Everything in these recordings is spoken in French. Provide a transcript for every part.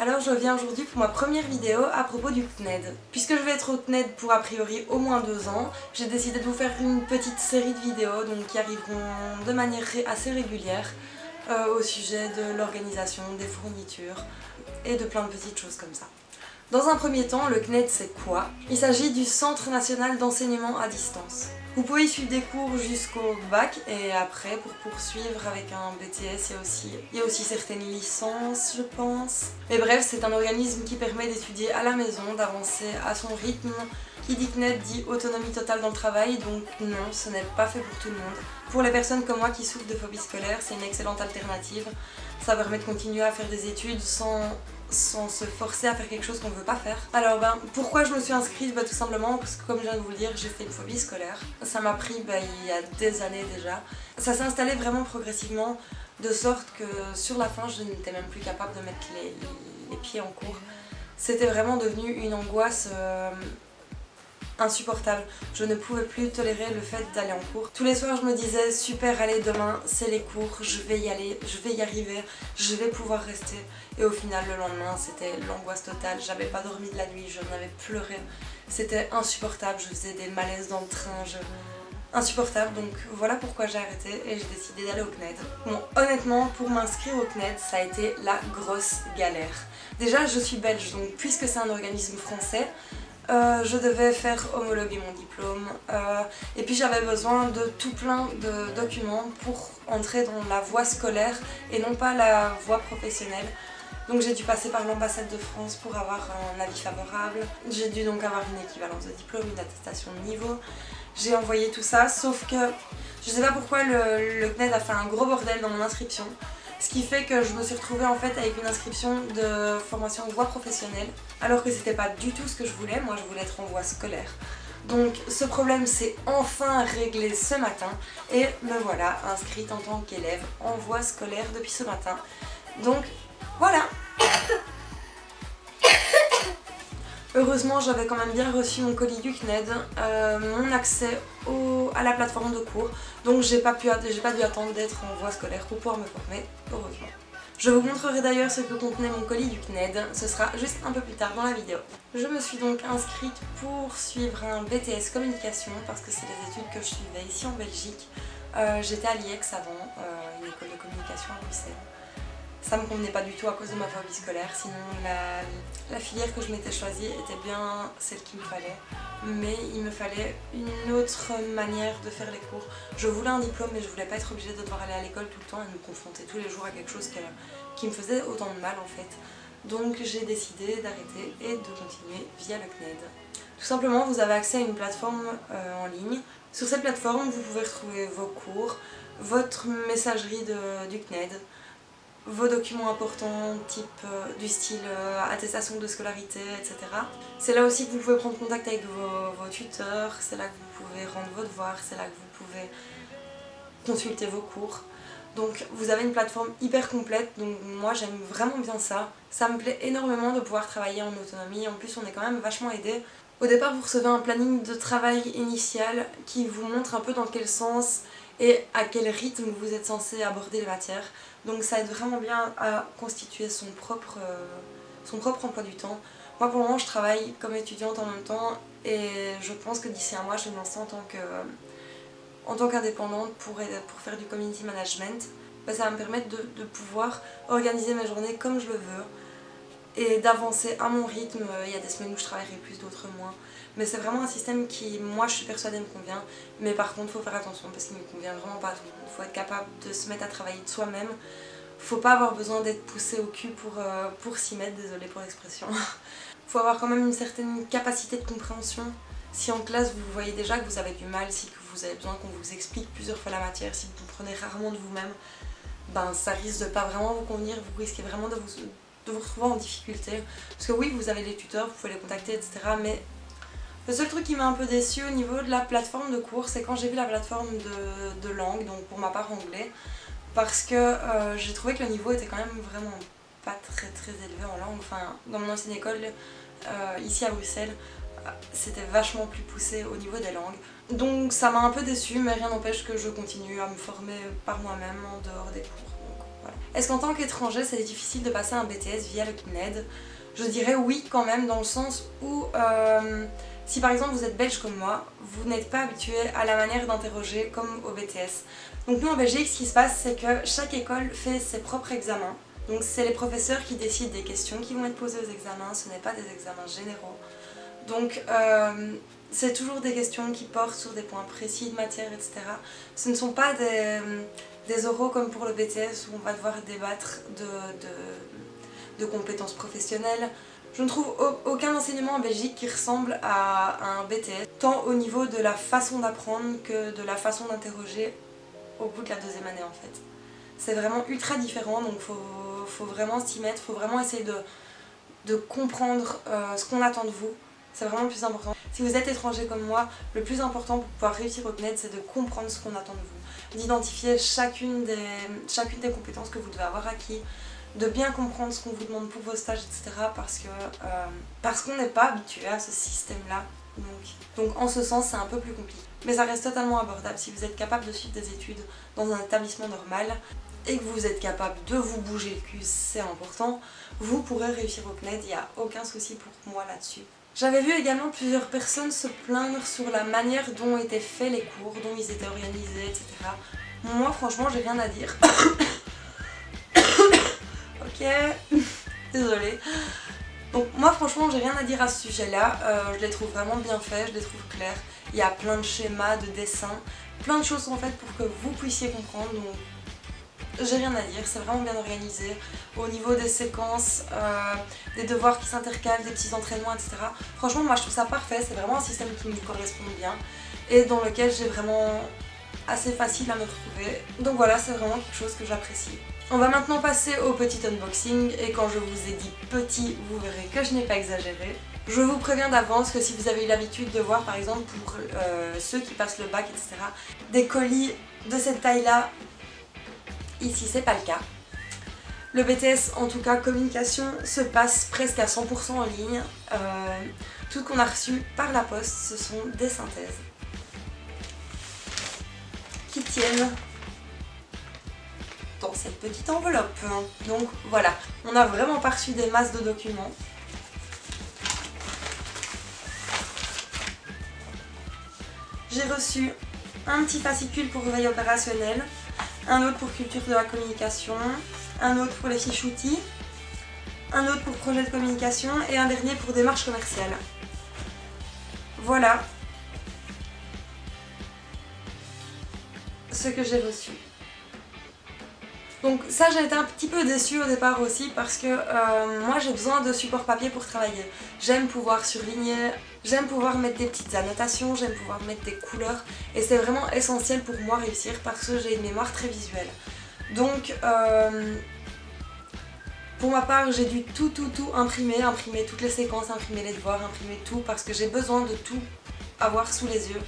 Alors je viens aujourd'hui pour ma première vidéo à propos du CNED. Puisque je vais être au CNED pour a priori au moins 2 ans, j'ai décidé de vous faire une petite série de vidéos donc, qui arriveront de manière assez régulière au sujet de l'organisation, des fournitures et de plein de petites choses comme ça. Dans un premier temps, le CNED c'est quoi? Il s'agit du Centre National d'Enseignement à Distance. Vous pouvez y suivre des cours jusqu'au bac et après pour poursuivre avec un BTS il y a aussi certaines licences je pense. Mais bref, c'est un organisme qui permet d'étudier à la maison, d'avancer à son rythme. Qui dit CNED dit autonomie totale dans le travail, donc non, ce n'est pas fait pour tout le monde. Pour les personnes comme moi qui souffrent de phobie scolaire, c'est une excellente alternative. Ça permet de continuer à faire des études sans se forcer à faire quelque chose qu'on ne veut pas faire. Alors pourquoi je me suis inscrite? Tout simplement parce que comme je viens de vous le dire, j'ai fait une phobie scolaire. Ça m'a pris il y a des années déjà. Ça s'est installé vraiment progressivement, de sorte que sur la fin je n'étais même plus capable de mettre les pieds en cours. C'était vraiment devenu une angoisse insupportable. Je ne pouvais plus tolérer le fait d'aller en cours. Tous les soirs je me disais super, allez demain c'est les cours, je vais y aller, je vais y arriver, je vais pouvoir rester. Et au final le lendemain c'était l'angoisse totale, j'avais pas dormi de la nuit, j'en avais pleuré. C'était insupportable, je faisais des malaises dans le train, insupportable, donc voilà pourquoi j'ai arrêté et j'ai décidé d'aller au CNED. Bon, honnêtement, pour m'inscrire au CNED, ça a été la grosse galère. Déjà, je suis belge, donc puisque c'est un organisme français, je devais faire homologuer mon diplôme et puis j'avais besoin de tout plein de documents pour entrer dans la voie scolaire et non pas la voie professionnelle. Donc j'ai dû passer par l'ambassade de France pour avoir un avis favorable. J'ai dû donc avoir une équivalence de diplôme, une attestation de niveau. J'ai envoyé tout ça, sauf que je sais pas pourquoi le CNED a fait un gros bordel dans mon inscription. Ce qui fait que je me suis retrouvée en fait avec une inscription de formation voie professionnelle, alors que c'était pas du tout ce que je voulais, moi je voulais être en voie scolaire. Donc ce problème s'est enfin réglé ce matin et me voilà inscrite en tant qu'élève en voie scolaire depuis ce matin. Donc voilà. Heureusement, j'avais quand même bien reçu mon colis du CNED, mon accès à la plateforme de cours, donc j'ai pas dû attendre d'être en voie scolaire pour pouvoir me former, heureusement. Je vous montrerai d'ailleurs ce que contenait mon colis du CNED, ce sera juste un peu plus tard dans la vidéo. Je me suis donc inscrite pour suivre un BTS communication parce que c'est les études que je suivais ici en Belgique. J'étais à l'IEX avant, une école de communication à Bruxelles. Ça me convenait pas du tout à cause de ma phobie scolaire, sinon la filière que je m'étais choisie était bien celle qu'il me fallait, mais il me fallait une autre manière de faire les cours. Je voulais un diplôme mais je voulais pas être obligée de devoir aller à l'école tout le temps et me confronter tous les jours à quelque chose qui me faisait autant de mal en fait. Donc j'ai décidé d'arrêter et de continuer via le CNED. Tout simplement, vous avez accès à une plateforme en ligne. Sur cette plateforme, vous pouvez retrouver vos cours, votre messagerie du CNED, vos documents importants type du style attestation de scolarité, etc. C'est là aussi que vous pouvez prendre contact avec vos tuteurs, c'est là que vous pouvez rendre vos devoirs, c'est là que vous pouvez consulter vos cours. Donc vous avez une plateforme hyper complète, donc moi j'aime vraiment bien ça. Ça me plaît énormément de pouvoir travailler en autonomie, en plus on est quand même vachement aidé. Au départ vous recevez un planning de travail initial qui vous montre un peu dans quel sens et à quel rythme vous êtes censé aborder les matières. Donc ça aide vraiment bien à constituer son propre emploi du temps. Moi pour le moment je travaille comme étudiante en même temps et je pense que d'ici un mois je vais me lancer en tant qu'indépendante pour faire du community management. Ça va me permettre de pouvoir organiser mes journées comme je le veux et d'avancer à mon rythme. Il y a des semaines où je travaillerai plus, d'autres moins. Mais c'est vraiment un système qui, moi je suis persuadée, me convient. Mais par contre, il faut faire attention parce qu'il ne convient vraiment pas à tout le monde. Il faut être capable de se mettre à travailler de soi-même. Faut pas avoir besoin d'être poussé au cul pour s'y mettre, désolée pour l'expression. Faut avoir quand même une certaine capacité de compréhension. Si en classe vous voyez déjà que vous avez du mal, si vous avez besoin qu'on vous explique plusieurs fois la matière, si vous comprenez rarement de vous-même, ça risque de pas vraiment vous convenir, vous risquez vraiment de vous retrouver en difficulté. Parce que oui, vous avez des tuteurs, vous pouvez les contacter, etc. Mais le seul truc qui m'a un peu déçue au niveau de la plateforme de cours, c'est quand j'ai vu la plateforme de langue, donc pour ma part anglais, parce que j'ai trouvé que le niveau était quand même vraiment pas très élevé en langue. Enfin, dans mon ancienne école, ici à Bruxelles, c'était vachement plus poussé au niveau des langues. Donc ça m'a un peu déçue, mais rien n'empêche que je continue à me former par moi-même en dehors des cours. Donc, voilà. Est-ce qu'en tant qu'étranger c'est difficile de passer un BTS via le CNED? Je dirais oui quand même, dans le sens où si par exemple vous êtes belge comme moi, vous n'êtes pas habitué à la manière d'interroger comme au BTS. Donc nous en Belgique, ce qui se passe, c'est que chaque école fait ses propres examens. Donc c'est les professeurs qui décident des questions qui vont être posées aux examens, ce n'est pas des examens généraux. Donc c'est toujours des questions qui portent sur des points précis de matière, etc. Ce ne sont pas des oraux comme pour le BTS où on va devoir débattre de compétences professionnelles. Je ne trouve aucun enseignement en Belgique qui ressemble à un BTS, tant au niveau de la façon d'apprendre que de la façon d'interroger au bout de la deuxième année en fait. C'est vraiment ultra différent, donc faut vraiment s'y mettre, faut vraiment essayer de comprendre ce qu'on attend de vous. C'est vraiment le plus important. Si vous êtes étranger comme moi, le plus important pour pouvoir réussir au CNED, c'est de comprendre ce qu'on attend de vous. D'identifier chacune des compétences que vous devez avoir acquis, de bien comprendre ce qu'on vous demande pour vos stages, etc. Parce qu'on n'est pas habitué à ce système-là. Donc en ce sens, c'est un peu plus compliqué. Mais ça reste totalement abordable. Si vous êtes capable de suivre des études dans un établissement normal et que vous êtes capable de vous bouger le cul, c'est important, vous pourrez réussir au CNED, il n'y a aucun souci pour moi là-dessus. J'avais vu également plusieurs personnes se plaindre sur la manière dont étaient faits les cours, dont ils étaient organisés, etc. Moi franchement j'ai rien à dire. Ok, désolée. Donc moi franchement j'ai rien à dire à ce sujet là, je les trouve vraiment bien faits, je les trouve clairs. Il y a plein de schémas, de dessins, plein de choses sont faites pour que vous puissiez comprendre, donc j'ai rien à dire, c'est vraiment bien organisé. Au niveau des séquences, des devoirs qui s'intercalent, des petits entraînements, etc. Franchement moi je trouve ça parfait, c'est vraiment un système qui me correspond bien et dans lequel j'ai vraiment assez facile à me retrouver. Donc voilà, c'est vraiment quelque chose que j'apprécie. On va maintenant passer au petit unboxing et quand je vous ai dit petit, vous verrez que je n'ai pas exagéré. Je vous préviens d'avance que si vous avez eu l'habitude de voir par exemple pour ceux qui passent le bac, etc. des colis de cette taille là, ici c'est pas le cas. Le BTS en tout cas communication se passe presque à 100% en ligne. Tout ce qu'on a reçu par la poste ce sont des synthèses qui tiennent dans cette petite enveloppe. Donc voilà, on n'a vraiment pas reçu des masses de documents. J'ai reçu un petit fascicule pour veille opérationnelle, un autre pour culture de la communication, un autre pour les fiches outils, un autre pour projet de communication et un dernier pour démarche commerciale. Voilà ce que j'ai reçu. Donc ça j'ai été un petit peu déçue au départ aussi parce que moi j'ai besoin de support papier pour travailler. J'aime pouvoir surligner, j'aime pouvoir mettre des petites annotations, j'aime pouvoir mettre des couleurs et c'est vraiment essentiel pour moi réussir parce que j'ai une mémoire très visuelle. Donc pour ma part j'ai dû tout imprimer toutes les séquences, imprimer les devoirs, imprimer tout parce que j'ai besoin de tout avoir sous les yeux.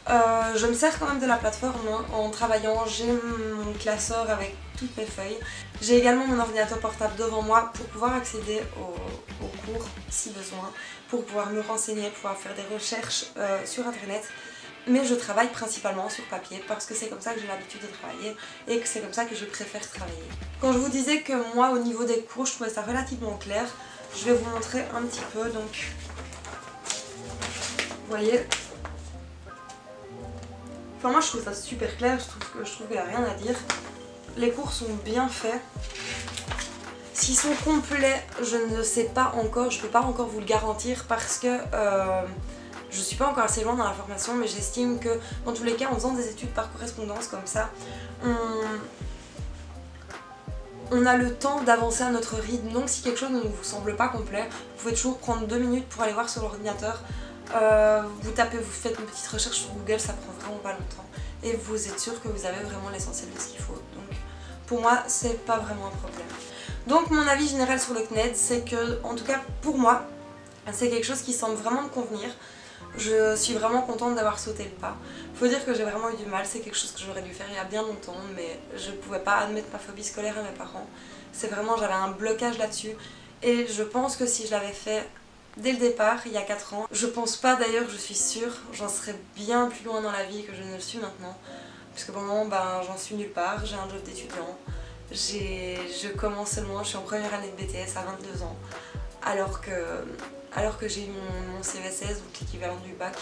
Je me sers quand même de la plateforme en travaillant, j'ai mon classeur avec toutes mes feuilles. J'ai également mon ordinateur portable devant moi pour pouvoir accéder aux cours si besoin, pour pouvoir me renseigner, pouvoir faire des recherches sur internet. Mais je travaille principalement sur papier parce que c'est comme ça que j'ai l'habitude de travailler et que c'est comme ça que je préfère travailler. Quand je vous disais que moi au niveau des cours je trouvais ça relativement clair, je vais vous montrer un petit peu. Donc vous voyez, enfin moi je trouve ça super clair, je trouve qu'il n'y a rien à dire. Les cours sont bien faits. S'ils sont complets, je ne sais pas encore, je ne peux pas encore vous le garantir parce que je ne suis pas encore assez loin dans la formation, mais j'estime que dans tous les cas en faisant des études par correspondance comme ça, on a le temps d'avancer à notre rythme. Donc si quelque chose ne vous semble pas complet, vous pouvez toujours prendre 2 minutes pour aller voir sur l'ordinateur. Vous tapez, vous faites une petite recherche sur Google, ça prend vraiment pas longtemps et vous êtes sûr que vous avez vraiment l'essentiel de ce qu'il faut. Donc pour moi c'est pas vraiment un problème. Donc mon avis général sur le CNED c'est que, en tout cas pour moi, c'est quelque chose qui semble vraiment me convenir. Je suis vraiment contente d'avoir sauté le pas. Faut dire que j'ai vraiment eu du mal, c'est quelque chose que j'aurais dû faire il y a bien longtemps, mais je pouvais pas admettre ma phobie scolaire à mes parents. C'est vraiment, j'avais un blocage là-dessus et je pense que si je l'avais fait dès le départ, il y a 4 ans. Je pense pas d'ailleurs, je suis sûre, j'en serais bien plus loin dans la vie que je ne le suis maintenant. Puisque pour le moment, j'en suis nulle part, j'ai un job d'étudiant. Je commence seulement, je suis en première année de BTS à 22 ans, alors que j'ai eu mon CESS, donc l'équivalent du bac,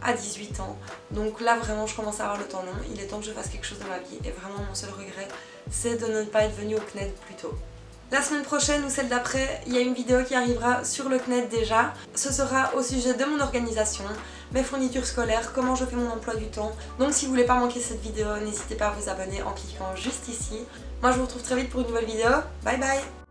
à 18 ans. Donc là vraiment je commence à avoir le temps long, il est temps que je fasse quelque chose dans ma vie et vraiment mon seul regret c'est de ne pas être venue au CNED plus tôt. La semaine prochaine ou celle d'après, il y a une vidéo qui arrivera sur le CNED déjà. Ce sera au sujet de mon organisation, mes fournitures scolaires, comment je fais mon emploi du temps. Donc si vous voulez pas manquer cette vidéo, n'hésitez pas à vous abonner en cliquant juste ici. Moi je vous retrouve très vite pour une nouvelle vidéo. Bye bye!